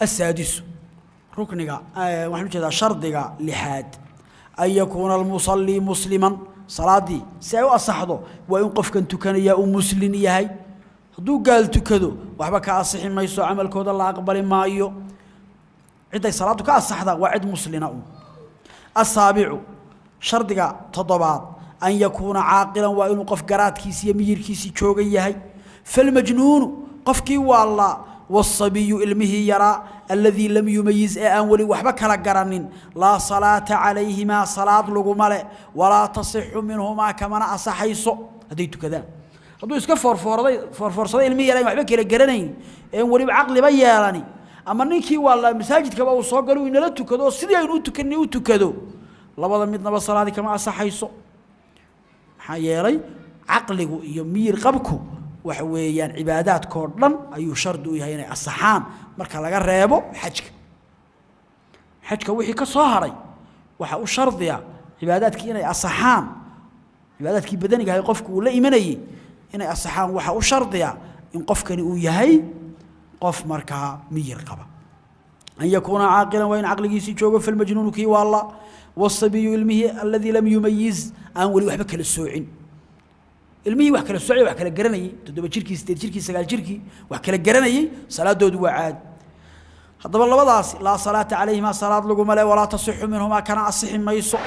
السادس ركنك وحنا شرطك لحاد أن يكون المصلي مسلما صلاتي سيو أصحده وينقف كنت كان يا مسلم ياهي هدو قال تكدو وحبك أصحي ما يسوع عمل كود الله أقبل ما يو عدي صلاتك أصحده وعد مسلم السابع شرطك تضباط أن يكون عاقلا وينقف قرات كيسي يمير كيسي شوقي ياهي فالمجنون قفكي والله والصبي علمه يرى الذي لم يميز أنولي وحبك لقرنين لا صلاة عليهما صلاة لغمالة ولا تصح منهما كما أصحيص هديت كذا هدو اسك فرفرصة علمه يرى وحبك لقرنين أنولي بعقل بيالاني أما نيكي والله مساجد كما وصوقلوا إن لا تكدو سيدي أن أتكني وتكدو لبضا مدنا بالصلاة كما أصحيص حيالي عقله يمير قبكو وحويان عبادات كordhan ayuu shardi u yahay inay asaxaan marka laga reebo xajka wixii ka soo haray waxa uu shardiya cibaadaadkii inay asaxaan cibaadaadkii badaniga ay qofku uu la imanayay inay asaxaan waxa uu shardiya in qofkani uu yahay qof marka miyir qaba an yakuna aaqilan wa in aqligiisi joogo fil majnun ki wallah wasabiyu ilmihi alladhi lam yumayyiz an wali waxba kala soocin ilmihi wax kala socday wax kala garanayay 7 jirkii 8 jirkii 9 jirkii wax kala garanayay salaadoodu waa caad hadaba labadaas la salaata alayhima salaad lagu malay wala tasixu minhuma kana asixi mayso